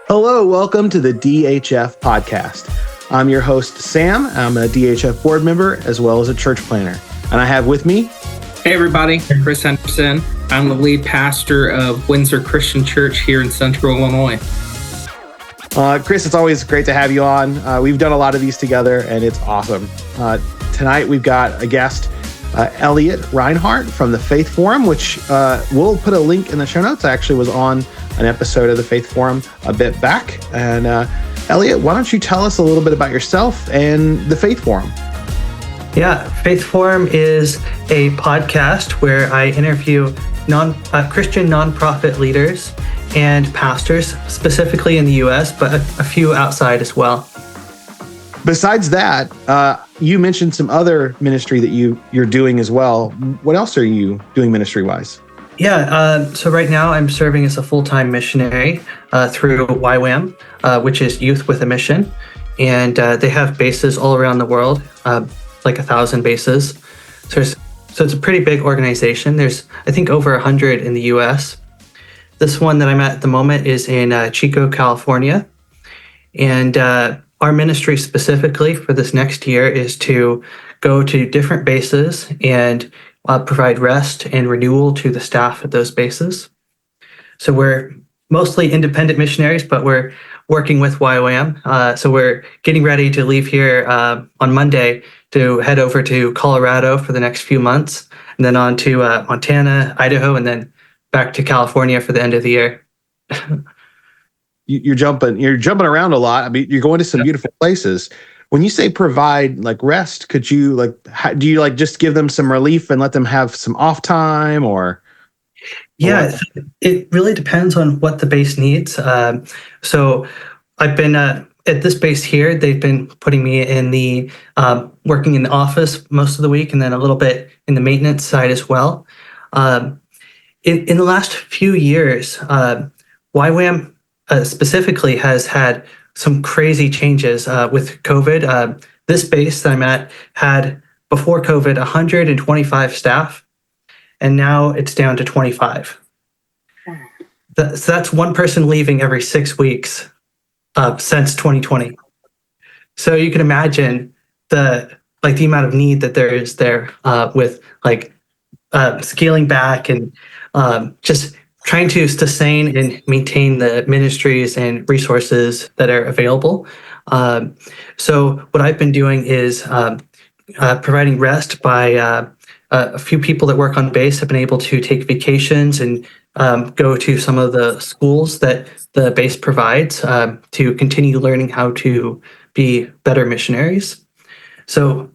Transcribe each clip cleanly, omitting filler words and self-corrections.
Hello, welcome to the DHF podcast. I'm your host, Sam. I'm a DHF board member as well as a church planner. And I have with me... Hey everybody, Chris Henderson. I'm the lead pastor of Windsor Christian Church here in Central Illinois. Chris, it's always great to have you on. We've done a lot of these together and it's awesome. Tonight we've got a guest, Elliot Rinehart from the Faith Forum, which we'll put a link in the show notes. I actually was on an episode of the Faith Forum a bit back. And Elliot, why don't you tell us a little bit about yourself and the Faith Forum? Yeah, Faith Forum is a podcast where I interview Christian nonprofit leaders and pastors, specifically in the U.S., but a few outside as well. Besides that, you mentioned some other ministry that you're doing as well. What else are you doing ministry-wise? Yeah, so right now I'm serving as a full-time missionary through YWAM, which is Youth with a Mission. And they have bases all around the world, like 1,000 bases. So it's a pretty big organization. There's, I think, over 100 in the U.S. This one that I'm at the moment is in Chico, California. And our ministry specifically for this next year is to go to different bases and provide rest and renewal to the staff at those bases. So we're mostly independent missionaries, but we're working with YWAM. So we're getting ready to leave here on Monday to head over to Colorado for the next few months, and then on to Montana, Idaho, and then back to California for the end of the year. You're jumping around a lot. I mean, you're going to some beautiful places. When you say provide like rest, could you do you just give them some relief and let them have some off time or? Yeah, it really depends on what the base needs. So I've been at this base here. They've been putting me in the working in the office most of the week, and then a little bit in the maintenance side as well. In the last few years, YWAM specifically has had some crazy changes with COVID. This base that I'm at had, before COVID, 125 staff, and now it's down to 25. So that's one person leaving every 6 weeks since 2020. So you can imagine the amount of need that there is there with scaling back and just trying to sustain and maintain the ministries and resources that are available. So what I've been doing is providing rest by a few people that work on base have been able to take vacations and go to some of the schools that the base provides to continue learning how to be better missionaries. So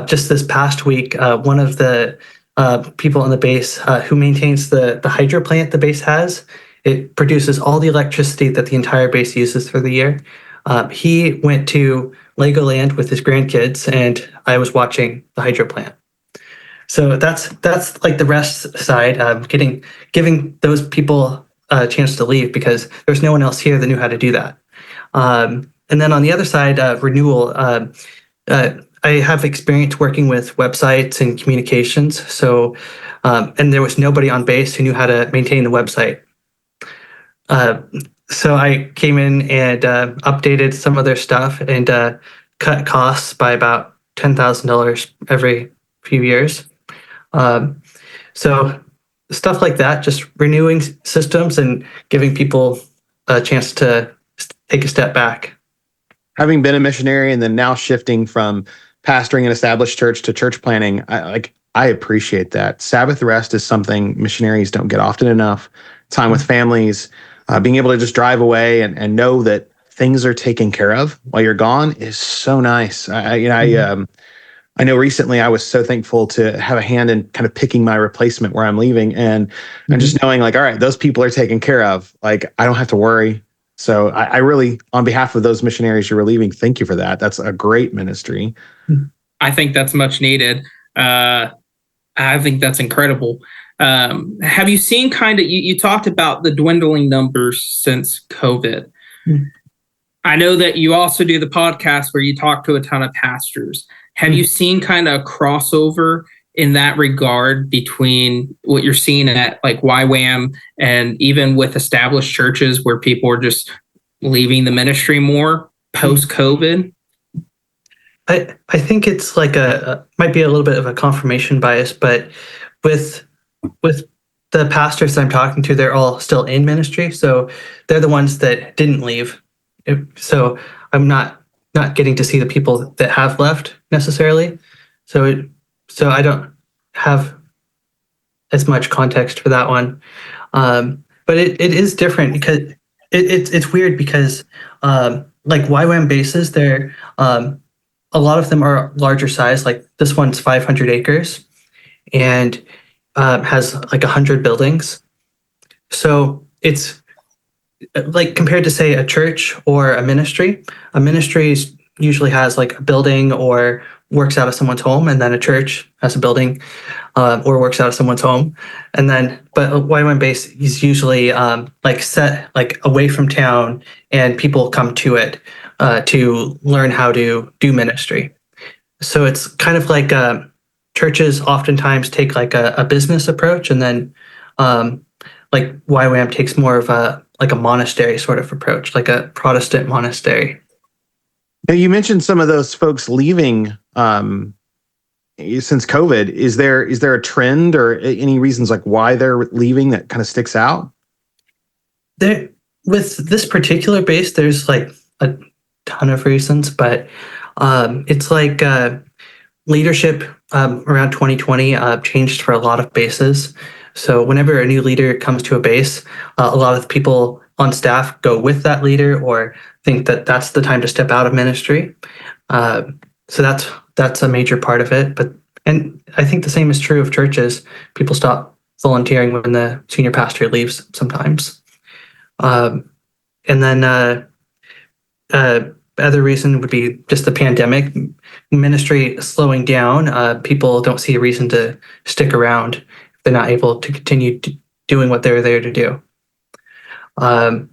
just this past week, one of the people on the base who maintains the hydro plant the base has. It produces all the electricity that the entire base uses for the year. He went to Legoland with his grandkids, and I was watching the hydro plant. So that's like the rest side, giving those people a chance to leave because there's no one else here that knew how to do that. And then on the other side, renewal. I have experience working with websites and communications. So, and there was nobody on base who knew how to maintain the website. So I came in and updated some of their stuff and cut costs by about $10,000 every few years. So stuff like that, just renewing systems and giving people a chance to take a step back. Having been a missionary and then now shifting from pastoring an established church to church planning, I appreciate that. Sabbath rest is something missionaries don't get often enough. Time with families, being able to just drive away and know that things are taken care of while you're gone is so nice. I know recently I was so thankful to have a hand in kind of picking my replacement where I'm leaving and just knowing all right, those people are taken care of. I don't have to worry. So I really, on behalf of those missionaries you're relieving, thank you for that. That's a great ministry. I think that's much needed. I think that's incredible. Have you seen you talked about the dwindling numbers since COVID. I know that you also do the podcast where you talk to a ton of pastors. Have you seen kind of crossover in that regard between what you're seeing at YWAM and even with established churches where people are just leaving the ministry more post-COVID? I think it's like might be a little bit of a confirmation bias, but with the pastors I'm talking to, they're all still in ministry, so they're the ones that didn't leave. So I'm not getting to see the people that have left necessarily. So I don't have as much context for that one. But it is different because it's weird because like YWAM bases, they're a lot of them are larger size. Like this one's 500 acres and has like 100 buildings. So it's like compared to say a church or a ministry usually has like a building or works out of someone's home, and then a church has a building or works out of someone's home, and then but a YWAM base is usually like set like away from town, and people come to it to learn how to do ministry. So it's kind of like churches oftentimes take like a business approach, and then like YWAM takes more of a like a monastery sort of approach, like a Protestant monastery. Now, you mentioned some of those folks leaving since COVID. Is there a trend or any reasons like why they're leaving that kind of sticks out? There, with this particular base, there's like a ton of reasons, but it's like leadership around 2020 changed for a lot of bases. So whenever a new leader comes to a base, a lot of people on staff go with that leader or think that that's the time to step out of ministry. So that's a major part of it. And I think the same is true of churches. People stop volunteering when the senior pastor leaves sometimes. And then other reason would be just the pandemic. Ministry slowing down. People don't see a reason to stick around if they're not able to continue doing what they're there to do. So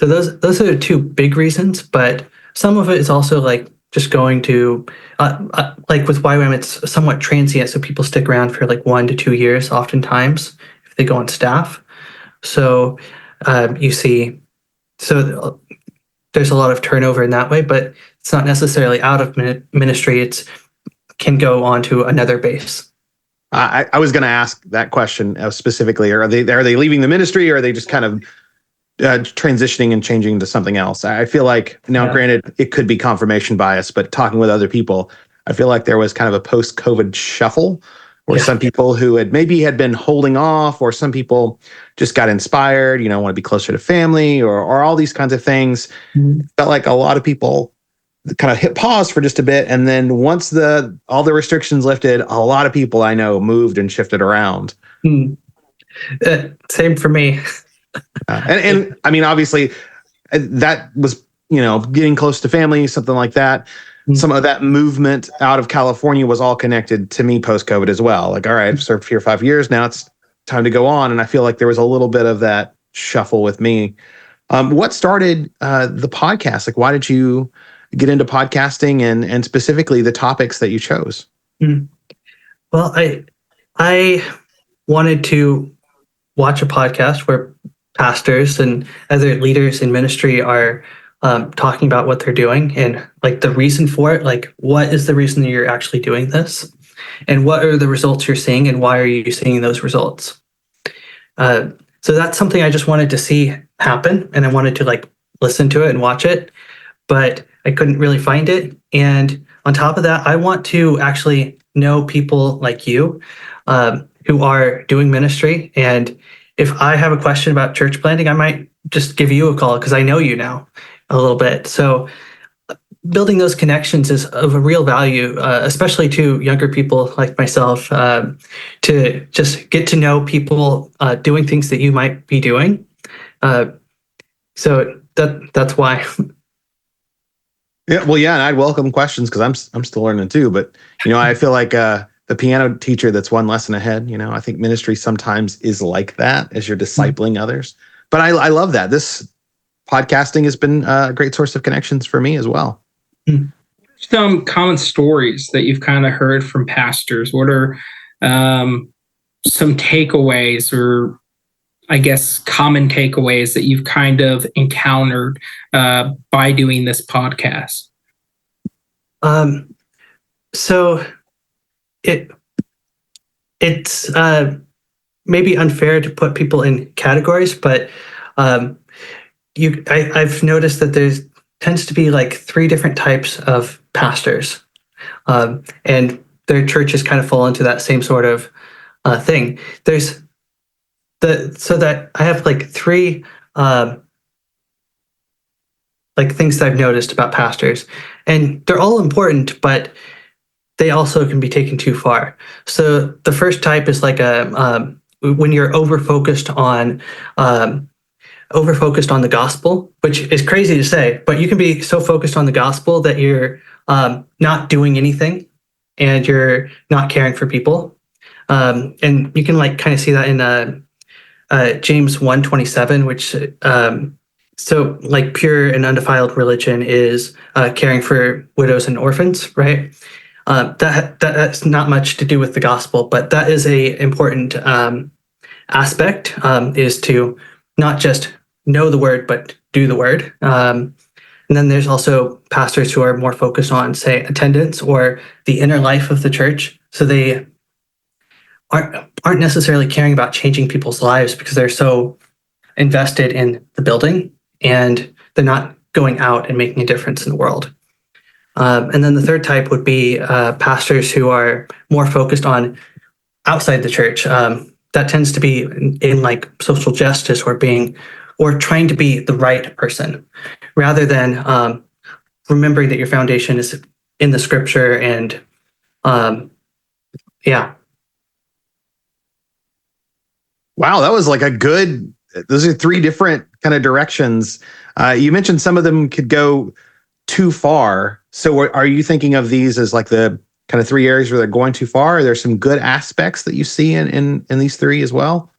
those are the two big reasons, but some of it is also like just going to, like with YWAM, it's somewhat transient, so people stick around for like 1 to 2 years oftentimes if they go on staff. So you see, so there's a lot of turnover in that way, but it's not necessarily out of ministry. It's can go on to another base. I was going to ask that question specifically. Are they leaving the ministry, or are they just kind of transitioning and changing to something else? I feel like now, granted, it could be confirmation bias, but talking with other people, I feel like there was kind of a post-COVID shuffle, or some people who had been holding off, or some people just got inspired, want to be closer to family, or all these kinds of things. Mm-hmm. Felt like a lot of people kind of hit pause for just a bit, and then once all the restrictions lifted, a lot of people I know moved and shifted around. Same for me. And I mean, obviously, that was getting close to family, something like that. Some of that movement out of California was all connected to me post-COVID as well. Like, all right, I've served here 5 years now. It's time to go on. And I feel like there was a little bit of that shuffle with me. What started the podcast? Like, why did you get into podcasting and specifically the topics that you chose? Well, I wanted to watch a podcast where pastors and other leaders in ministry are talking about what they're doing and like the reason for it. Like, what is the reason that you're actually doing this, and what are the results you're seeing, and why are you seeing those results? So that's something I just wanted to see happen, and I wanted to like listen to it and watch it, but I couldn't really find it. And on top of that, I want to actually know people like you who are doing ministry. And if I have a question about church planting, I might just give you a call because I know you now a little bit. So building those connections is of a real value, especially to younger people like myself, to just get to know people doing things that you might be doing. So that's why. Yeah, well, yeah, and I'd welcome questions because I'm still learning too. But I feel like the piano teacher that's one lesson ahead. I think ministry sometimes is like that as you're discipling others. But I love that. This podcasting has been a great source of connections for me as well. Some common stories that you've kind of heard from pastors. What are some takeaways or I guess, common takeaways that you've kind of encountered by doing this podcast? So it's maybe unfair to put people in categories, but I've noticed that there's tends to be like three different types of pastors, and their churches kind of fall into that same sort of thing. There's so that I have like three like things that I've noticed about pastors, and they're all important, but they also can be taken too far. So the first type is like when you're over focused on the gospel, which is crazy to say, but you can be so focused on the gospel that you're not doing anything and you're not caring for people. And you can like kind of see that in James 1:27, which so like pure and undefiled religion is caring for widows and orphans, right? That's not much to do with the gospel, but that is a important aspect, is to not just know the word, but do the word. And then there's also pastors who are more focused on, say, attendance or the inner life of the church. So they aren't necessarily caring about changing people's lives because they're so invested in the building and they're not going out and making a difference in the world. And then the third type would be pastors who are more focused on outside the church. That tends to be in like social justice or trying to be the right person, rather than remembering that your foundation is in the scripture. And yeah. Wow, that was like those are three different kind of directions. You mentioned some of them could go too far. So are you thinking of these as like the kind of three areas where they're going too far? Are there some good aspects that you see in these three as well?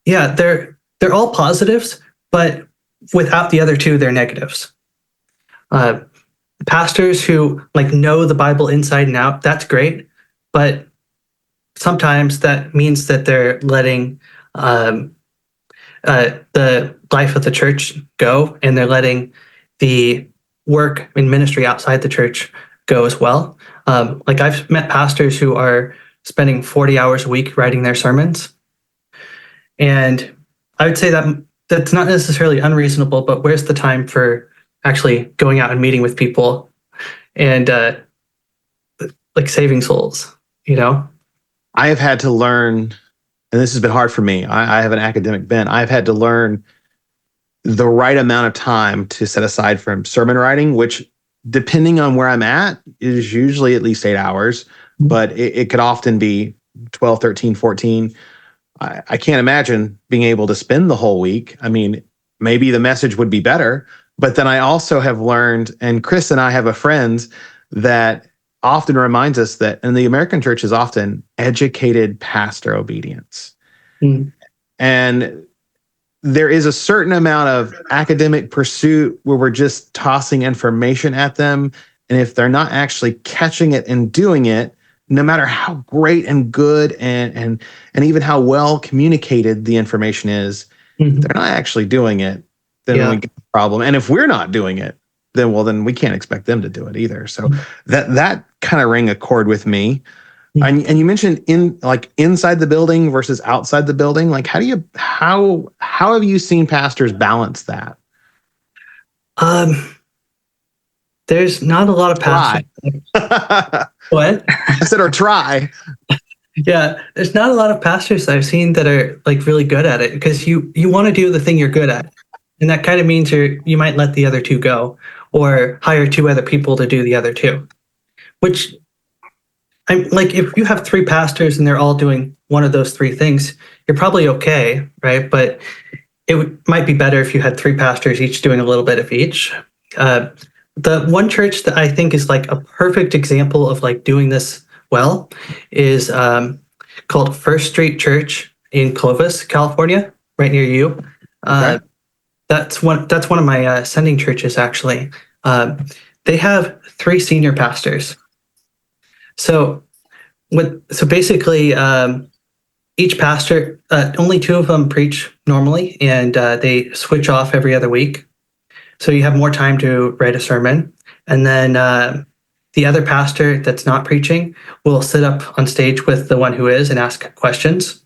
Yeah, they're all positives, but without the other two, they're negatives. Pastors who like know the Bible inside and out, that's great, but sometimes that means that they're letting the life of the church go, and they're letting the work in ministry outside the church go as well. Like I've met pastors who are spending 40 hours a week writing their sermons. And I would say that that's not necessarily unreasonable, but where's the time for actually going out and meeting with people and like saving souls, you know? I have had to learn, and this has been hard for me. I have an academic bent. I've had to learn the right amount of time to set aside from sermon writing, which depending on where I'm at is usually at least 8 hours, but it could often be 12, 13, 14. I can't imagine being able to spend the whole week. I mean, maybe the message would be better, but then I also have learned, and Chris and I have a friend that often reminds us that in the American church is often educated pastor obedience. Mm. And there is a certain amount of academic pursuit where we're just tossing information at them. And if they're not actually catching it and doing it, no matter how great and good and even how well communicated the information is, Mm-hmm. they're not actually doing it, then Yeah. we get a problem. And if we're not doing it, then we can't expect them to do it either. So that kind of rang a chord with me. And you mentioned inside the building versus outside the building. Like, how have you seen pastors balance that? There's not a lot of pastors. What? I said, or try. Yeah, there's not a lot of pastors that I've seen that are like really good at it, because you want to do the thing you're good at, and that kind of means you might let the other two go or hire 2 other people to do the other 2. Which I'm like, if you have 3 pastors and they're all doing one of those 3 things, you're probably okay, right? But might be better if you had 3 pastors each doing a little bit of each. The one church that I think is like a perfect example of like doing this well is called First Street Church in Clovis, California, right near you. Okay. That's one of my sending churches, actually. They have 3 senior pastors. So basically, each pastor, only two of them preach normally, and they switch off every other week. So you have more time to write a sermon. And then the other pastor that's not preaching will sit up on stage with the one who is and ask questions.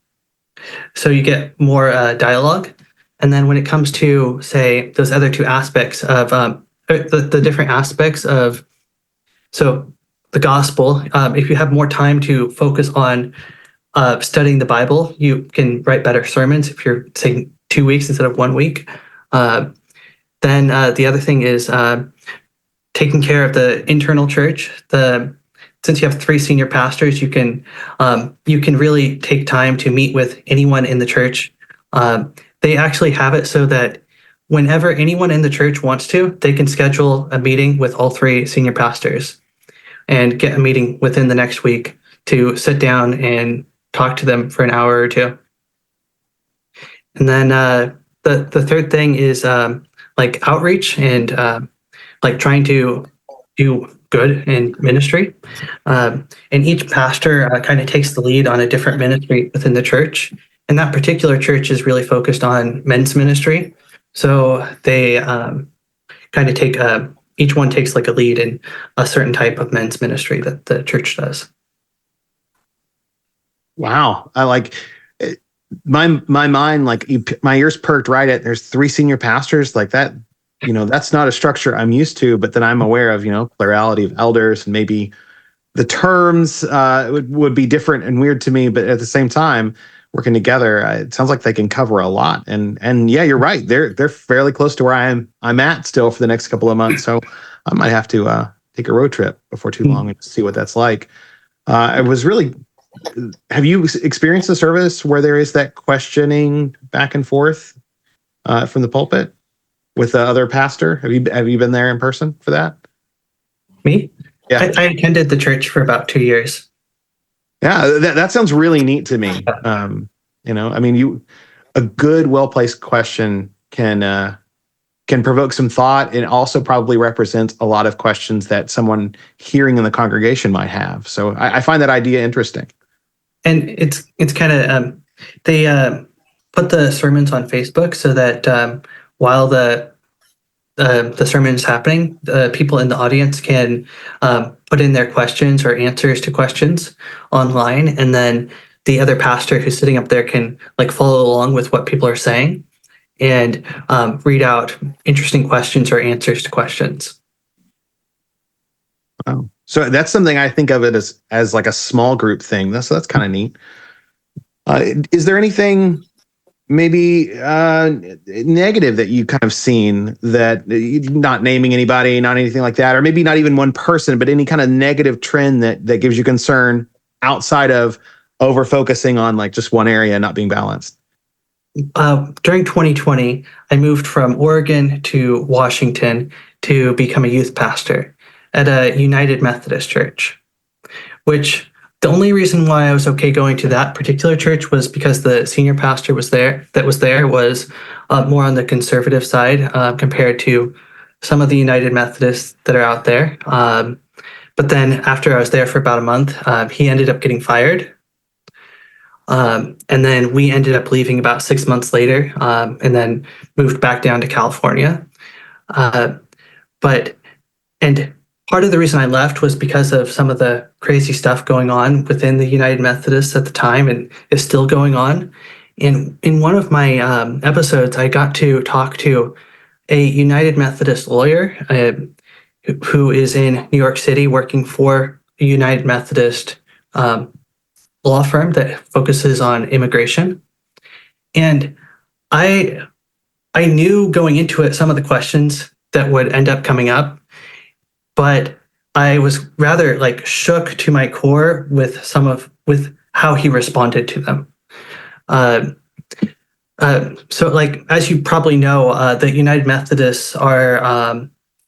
So you get more dialogue. And then when it comes to, say, those other two aspects of the different aspects of, so the gospel, if you have more time to focus on studying the Bible, you can write better sermons if you're saying 2 weeks instead of 1 week. Then the other thing is taking care of the internal church. Since you have 3 senior pastors, you can really take time to meet with anyone in the church. They actually have it so that whenever anyone in the church wants to, they can schedule a meeting with all 3 senior pastors and get a meeting within the next week to sit down and talk to them for an hour or 2. And then the third thing is like outreach and like trying to do good in ministry. And each pastor kind of takes the lead on a different ministry within the church. And that particular church is really focused on men's ministry. So they kind of take, each one takes like a lead in a certain type of men's ministry that the church does. Wow. I like my mind, like my ears perked right at there's 3 senior pastors like that. That's not a structure I'm used to, but then I'm aware of, plurality of elders, and maybe the terms would be different and weird to me, but at the same time, working together, it sounds like they can cover a lot. And yeah, you're right. They're fairly close to where I'm at still for the next couple of months. So I might have to take a road trip before too long and see what that's like. Have you experienced a service where there is that questioning back and forth from the pulpit with the other pastor? Have you been there in person for that? Me? Yeah. I attended the church for about 2 years. Yeah, that sounds really neat to me. A good, well-placed question can provoke some thought, and also probably represents a lot of questions that someone hearing in the congregation might have. So I find that idea interesting. And it's kind of they put the sermons on Facebook so that while the sermon is happening, the people in the audience can put in their questions or answers to questions online, and then the other pastor who's sitting up there can like follow along with what people are saying and read out interesting questions or answers to questions. Wow. So that's something I think of it as like a small group thing. That's kind of neat. Is there anything maybe negative that you kind of seen, that not naming anybody, not anything like that, or maybe not even one person, but any kind of negative trend that gives you concern outside of over focusing on like just one area not being balanced? During 2020, I moved from Oregon to Washington to become a youth pastor at a United Methodist church, which the only reason why I was okay going to that particular church was because the senior pastor was more on the conservative side compared to some of the United Methodists that are out there. But then after I was there for about a month, he ended up getting fired. And then we ended up leaving about 6 months later, and then moved back down to California. And part of the reason I left was because of some of the crazy stuff going on within the United Methodists at the time, and is still going on. In one of my episodes, I got to talk to a United Methodist lawyer who is in New York City working for a United Methodist law firm that focuses on immigration. And I knew going into it some of the questions that would end up coming up, but I was rather like shook to my core with how he responded to them. So like, as you probably know, the United Methodists are,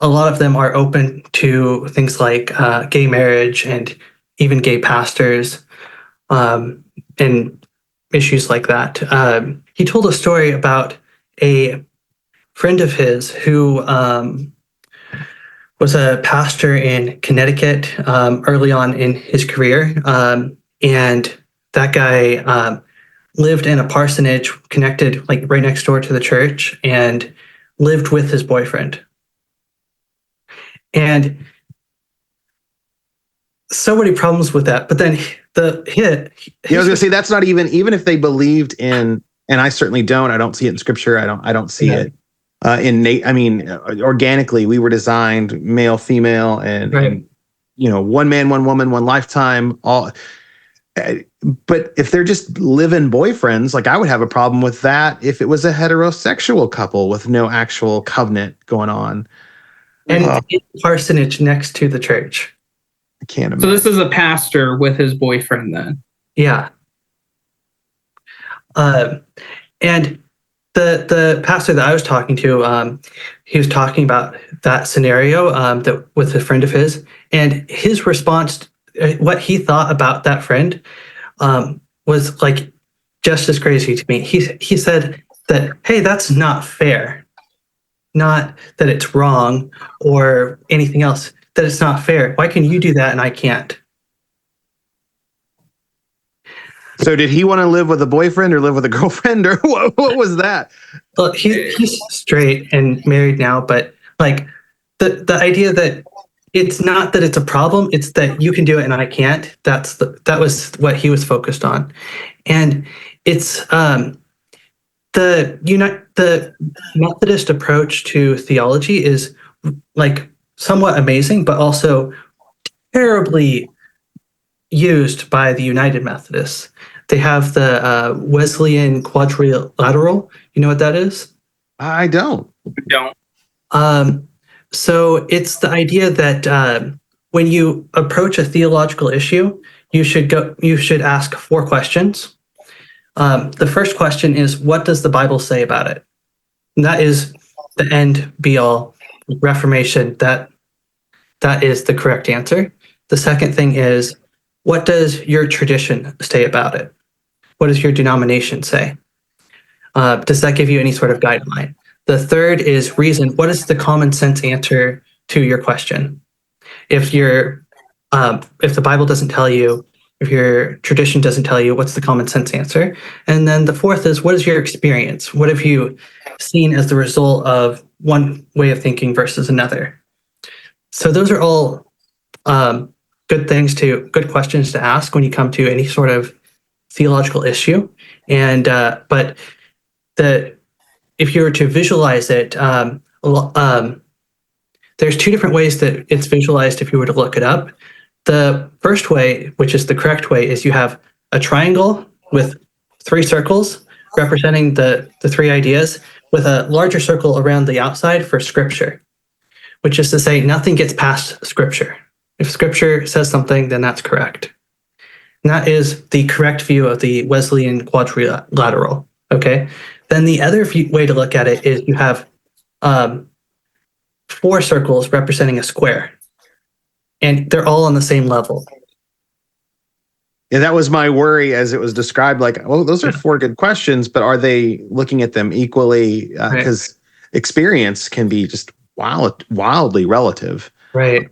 a lot of them are open to things like gay marriage and even gay pastors, and issues like that. He told a story about a friend of his who was a pastor in Connecticut early on in his career. And that guy lived in a parsonage connected like right next door to the church and lived with his boyfriend. And so many problems with that. But then I was gonna say that's not even if they believed in, and I certainly don't. I don't see it in Scripture. I don't see it innate. I mean, organically, we were designed male, female, and one man, one woman, one lifetime. All, but if they're just live-in boyfriends, like I would have a problem with that if it was a heterosexual couple with no actual covenant going on. And it's a parsonage next to the church. I can't imagine. So this is a pastor with his boyfriend then? Yeah. And the pastor that I was talking to, he was talking about that scenario that with a friend of his, and his response, what he thought about that friend, was like just as crazy to me. He said that, hey, that's not fair. Not that it's wrong or anything else, that it's not fair. Why can you do that and I can't? So did he want to live with a boyfriend or live with a girlfriend, or what was that? Well, he's straight and married now, but like the idea that it's not that it's a problem, it's that you can do it and I can't. That was what he was focused on. And it's the Methodist approach to theology is like somewhat amazing, but also terribly used by the United Methodists. They have the Wesleyan quadrilateral. You know what that is? I don't. So it's the idea that when you approach a theological issue, you should ask 4 questions. The first question is, what does the Bible say about it? And that is the end be all. Reformation, that is the correct answer. The second thing is, what does your tradition say about it? What does your denomination say? Does that give you any sort of guideline? The third is reason. What is the common sense answer to your question? If the Bible doesn't tell you, if your tradition doesn't tell you, what's the common sense answer? And then the fourth is, what is your experience? What have you seen as the result of one way of thinking versus another? So those are all good questions to ask when you come to any sort of theological issue. And but if you were to visualize it, there's 2 different ways that it's visualized if you were to look it up. The first way, which is the correct way, is you have a triangle with 3 circles representing the 3 ideas, with a larger circle around the outside for Scripture, which is to say nothing gets past Scripture. If Scripture says something, then that's correct. And that is the correct view of the Wesleyan quadrilateral. Okay. Then the other way to look at it is you have 4 circles representing a square, and they're all on the same level. Yeah, that was my worry as it was described. Like, well, those are 4 good questions, but are they looking at them equally? Because experience can be just wildly relative. Right.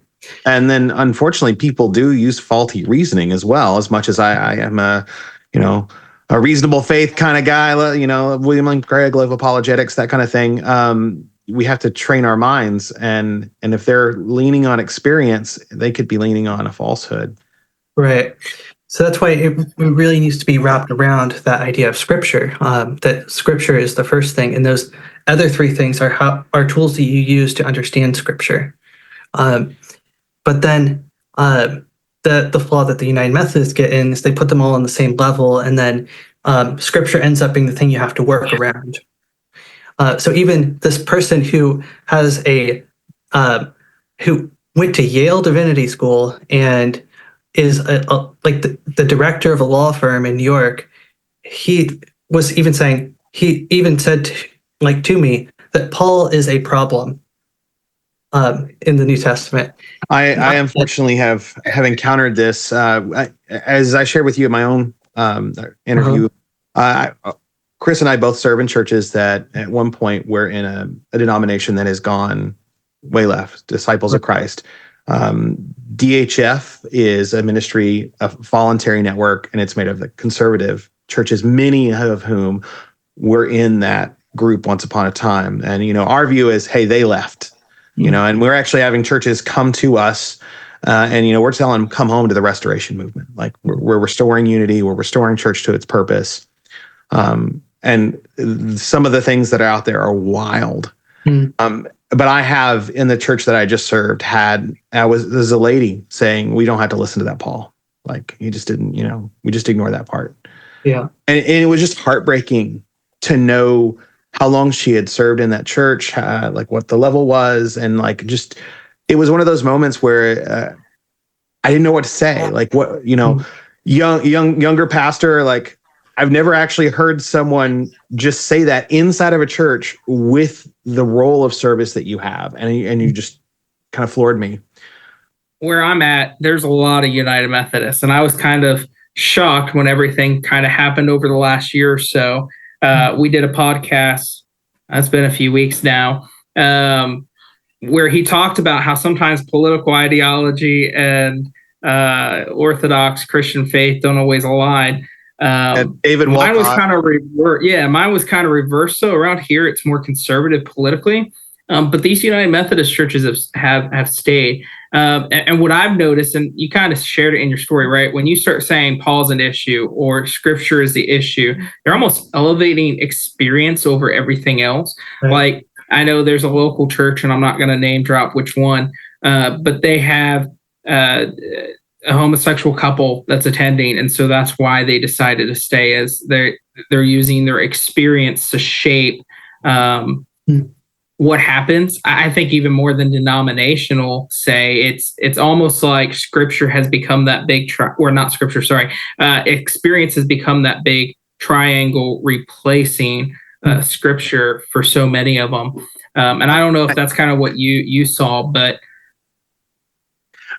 And then, unfortunately, people do use faulty reasoning as well. As much as I am a reasonable faith kind of guy, William Lane Craig, love apologetics, that kind of thing. We have to train our minds, and if they're leaning on experience, they could be leaning on a falsehood. Right. So that's why it really needs to be wrapped around that idea of Scripture. That Scripture is the first thing, and those other 3 things are tools that you use to understand Scripture. But then the flaw that the United Methodists get in is they put them all on the same level, and then Scripture ends up being the thing you have to work around. So even this person who has who went to Yale Divinity School and is like the director of a law firm in New York, he even said to me that Paul is a problem in the New Testament. I unfortunately have encountered this as I shared with you in my own interview. Chris and I both serve in churches that at one point were in a denomination that has gone way left, Disciples of Christ. DHF is a ministry, a voluntary network, and it's made of the conservative churches, many of whom were in that group once upon a time. And, our view is, hey, they left, and we're actually having churches come to us. And we're telling them, come home to the restoration movement. Like we're restoring unity, we're restoring church to its purpose. And some of the things that are out there are wild. But I have, in the church that I just served, there's a lady saying, we don't have to listen to that Paul. Like he just didn't, we just ignore that part. Yeah. And it was just heartbreaking to know how long she had served in that church, like what the level was. And like, just, it was one of those moments where I didn't know what to say. Like what, younger pastor, like I've never actually heard someone just say that inside of a church with the role of service that you have. And you just kind of floored me. Where I'm at, there's a lot of United Methodists, and I was kind of shocked when everything kind of happened over the last year or so. We did a podcast, it's been a few weeks now, where he talked about how sometimes political ideology and Orthodox Christian faith don't always align. David Walcott. Mine was kind of mine was kind of reversed. So around here, it's more conservative politically, but these United Methodist churches have stayed. And what I've noticed, and you kind of shared it in your story, right? When you start saying Paul's an issue or Scripture is the issue, they're almost elevating experience over everything else. Right. Like I know there's a local church, and I'm not going to name drop which one, but they have a homosexual couple that's attending, and so that's why they decided to stay, as they're using their experience to shape what happens. I think even more than denominational, it's almost like Scripture has become that big experience has become that big triangle replacing Scripture for so many of them. And I don't know if that's kind of what you saw, but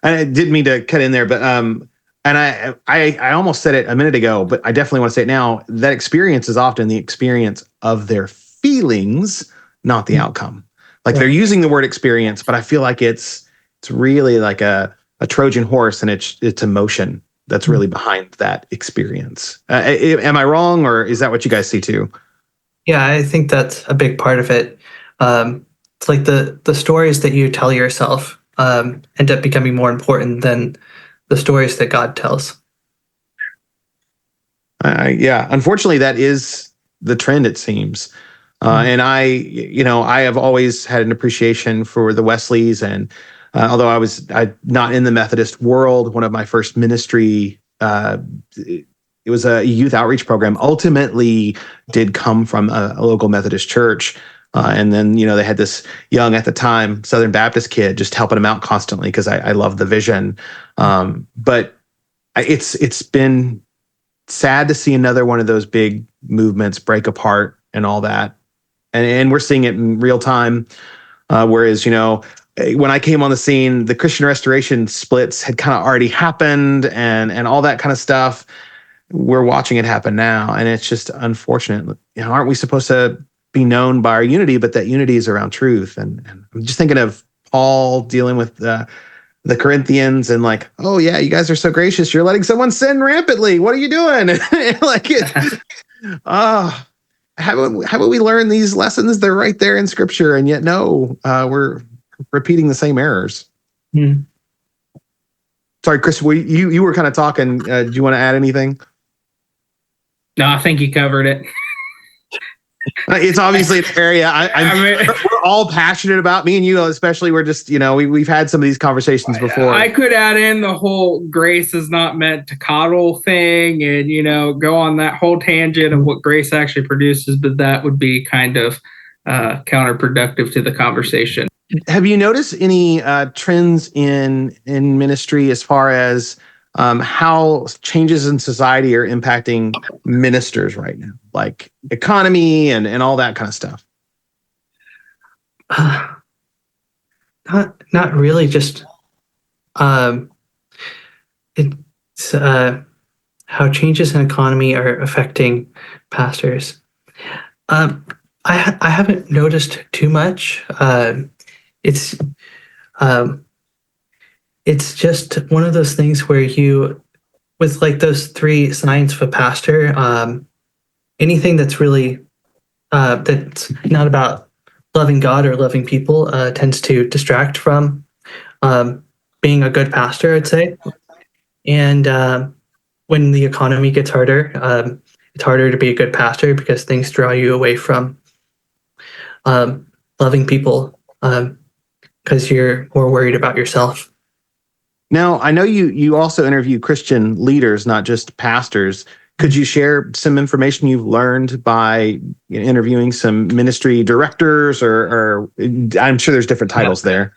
I didn't mean to cut in there, but and I almost said it a minute ago, but I definitely want to say it now. That experience is often the experience of their feelings, not the outcome. Like they're using the word experience, but I feel like it's really like a Trojan horse, and it's emotion that's really behind that experience. Am I wrong, or is that what you guys see too? Yeah, I think that's a big part of it. It's like the stories that you tell yourself end up becoming more important than the stories that God tells. Yeah, unfortunately, that is the trend, it seems. And I have always had an appreciation for the Wesleys, and although I not in the Methodist world, one of my first ministry, it was a youth outreach program, ultimately did come from a local Methodist church. And then, they had this young, at the time, Southern Baptist kid just helping them out constantly because I love the vision. But it's been sad to see another one of those big movements break apart and all that. And we're seeing it in real time. Whereas, when I came on the scene, the Christian Restoration splits had kind of already happened and all that kind of stuff. We're watching it happen now. And it's just unfortunate. Aren't we supposed to be known by our unity, but that unity is around truth? And I'm just thinking of Paul dealing with the Corinthians and like, oh yeah, you guys are so gracious. You're letting someone sin rampantly. What are you doing? Like haven't we learned these lessons? They're right there in Scripture, and yet no, we're repeating the same errors. Sorry, Chris, you were kind of talking. Do you want to add anything? No, I think you covered it. It's obviously an area we're all passionate about. Me and you, especially, we're just, we've had some of these conversations before. I could add in the whole grace is not meant to coddle thing and, go on that whole tangent of what grace actually produces, but that would be kind of counterproductive to the conversation. Have you noticed any trends in ministry as far as how changes in society are impacting ministers right now, like economy and all that kind of stuff? Not really. Just it's how changes in economy are affecting pastors. I haven't noticed too much. It's just one of those things where you with like those three signs of a pastor, anything that's really that's not about loving God or loving people tends to distract from being a good pastor, I'd say. And when the economy gets harder, it's harder to be a good pastor because things draw you away from loving people because you're more worried about yourself. Now, I know you also interview Christian leaders, not just pastors. Could you share some information you've learned by interviewing some ministry directors, or I'm sure there's different titles there.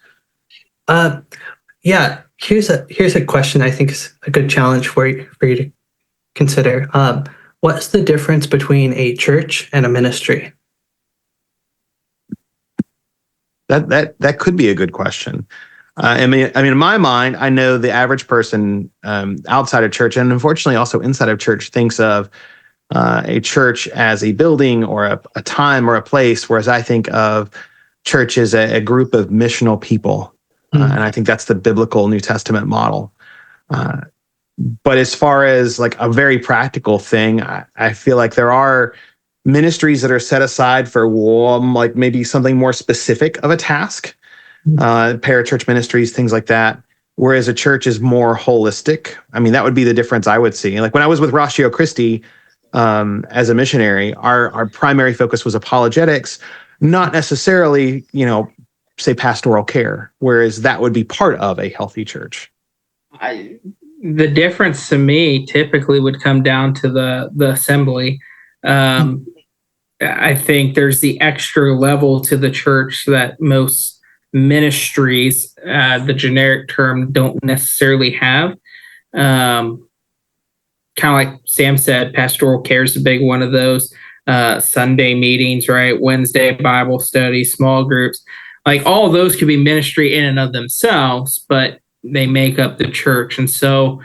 Yeah, here's a question I think is a good challenge for you to consider. What's the difference between a church and a ministry? That could be a good question. I mean, in my mind, I know the average person outside of church, and unfortunately also inside of church, thinks of a church as a building or a time or a place, whereas I think of church as a group of missional people. And I think that's the biblical New Testament model. But as far as like a very practical thing, I feel like there are ministries that are set aside for like maybe something more specific of a task, parachurch ministries, things like that. Whereas a church is more holistic. I mean, that would be the difference I would see. Like when I was with Ratio Christi as a missionary, our primary focus was apologetics, not necessarily, say pastoral care, whereas that would be part of a healthy church. The difference to me typically would come down to the assembly. I think there's the extra level to the church that most ministries, the generic term, don't necessarily have. Kind of like Sam said, pastoral care is a big one of those. Sunday meetings, right? Wednesday Bible study, small groups. Like all of those could be ministry in and of themselves, but they make up the church. And so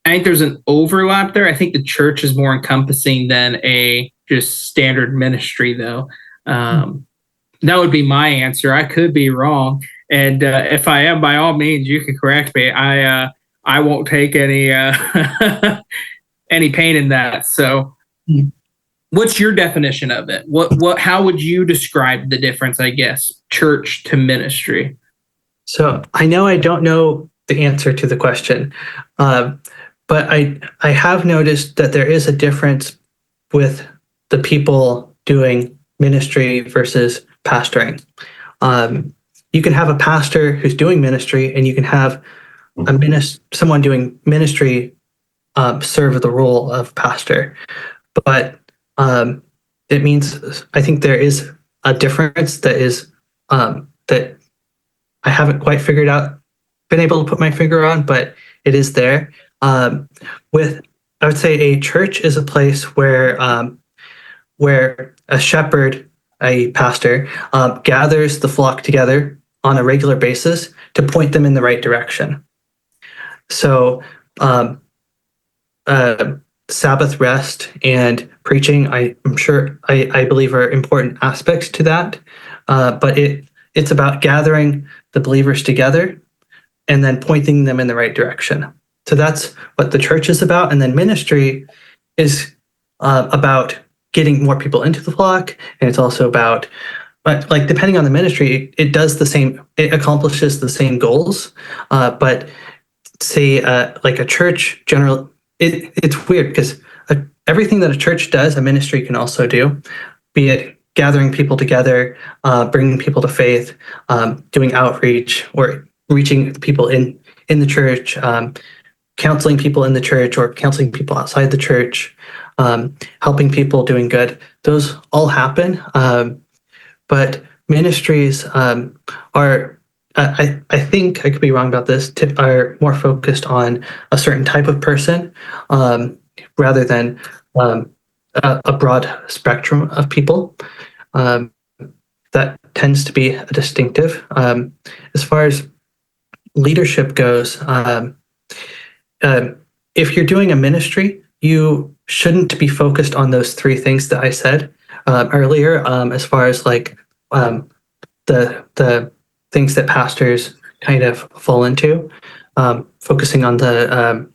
I think there's an overlap there. I think the church is more encompassing than a just standard ministry, though. That would be my answer. I could be wrong. And if I am, by all means, you can correct me. I won't take any any pain in that. So what's your definition of it? How would you describe the difference, I guess, church to ministry? So I know I don't know the answer to the question, but I have noticed that there is a difference with the people doing ministry versus pastoring. You can have a pastor who's doing ministry, and you can have someone doing ministry serve the role of pastor. But it means I think there is a difference that is that I haven't quite been able to put my finger on, but it is there. I would say a church is a place where a shepherd, a pastor, gathers the flock together on a regular basis to point them in the right direction. So Sabbath rest and preaching, I'm sure, I believe are important aspects to that. But it's about gathering the believers together and then pointing them in the right direction. So that's what the church is about. And then ministry is about getting more people into the flock. And it's also about, but like depending on the ministry, it does the same, it accomplishes the same goals. But say like a church general, it's weird because everything that a church does, a ministry can also do, be it gathering people together, bringing people to faith, doing outreach, or reaching people in the church, counseling people in the church or counseling people outside the church, helping people, doing good. Those all happen. But ministries are, I think, I could be wrong about this, are more focused on a certain type of person rather than a broad spectrum of people. That tends to be a distinctive. As far as leadership goes, if you're doing a ministry, you shouldn't be focused on those three things that I said earlier, as far as like the things that pastors kind of fall into, focusing on the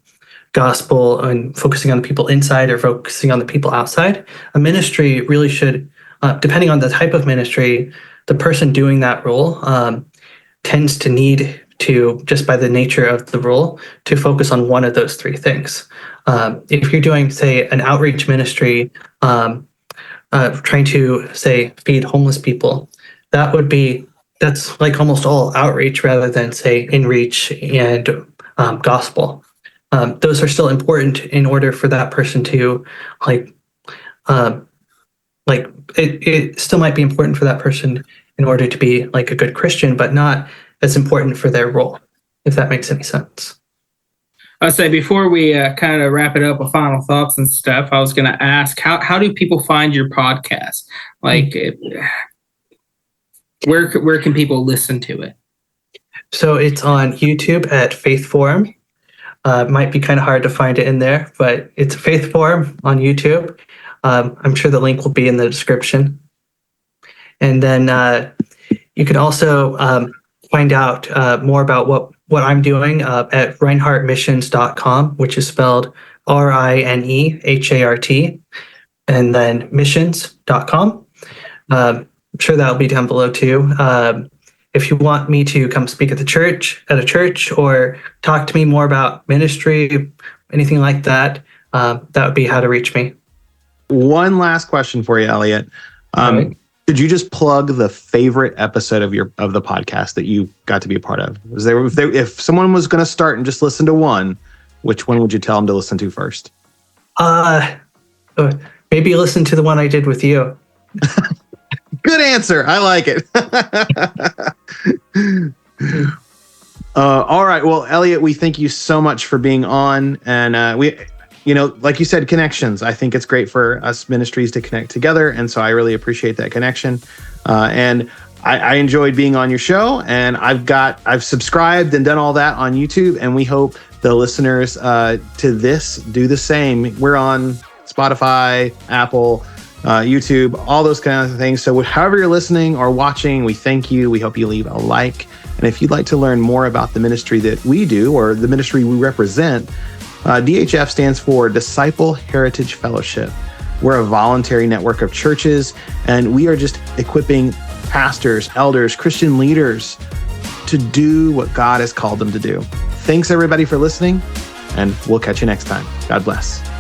gospel and focusing on the people inside or focusing on the people outside. A ministry really should, depending on the type of ministry, the person doing that role tends to need to, just by the nature of the role, to focus on one of those three things. If you're doing, say, an outreach ministry, trying to, say, feed homeless people, that's like almost all outreach rather than, say, inreach and gospel. Those are still important in order for that person to it still might be important for that person in order to be like a good Christian, but not as important for their role, if that makes any sense. I'll say before we kind of wrap it up with final thoughts and stuff, I was going to ask, how do people find your podcast? Like, where can people listen to it? So it's on YouTube at Faith Forum. Might be kind of hard to find it in there, but it's Faith Forum on YouTube. I'm sure the link will be in the description. And then you can also find out more about what I'm doing at rinehartmissions.com, which is spelled RINEHART, and then missions.com. I'm sure that'll be down below too. If you want me to come speak at a church, or talk to me more about ministry, anything like that, that would be how to reach me. One last question for you, Elliot. Right. Could you just plug the favorite episode of the podcast that you got to be a part of? If someone was going to start and just listen to one, which one would you tell them to listen to first? Maybe listen to the one I did with you. Good answer. I like it. All right. Well, Elliot, we thank you so much for being on. And we, like you said, connections. I think it's great for us ministries to connect together. And so I really appreciate that connection. And I enjoyed being on your show. And I've subscribed and done all that on YouTube. And we hope the listeners to this do the same. We're on Spotify, Apple, YouTube, all those kinds of things. So however you're listening or watching, we thank you. We hope you leave a like. And if you'd like to learn more about the ministry that we do or the ministry we represent, DHF stands for Disciple Heritage Fellowship. We're a voluntary network of churches, and we are just equipping pastors, elders, Christian leaders to do what God has called them to do. Thanks everybody for listening, and we'll catch you next time. God bless.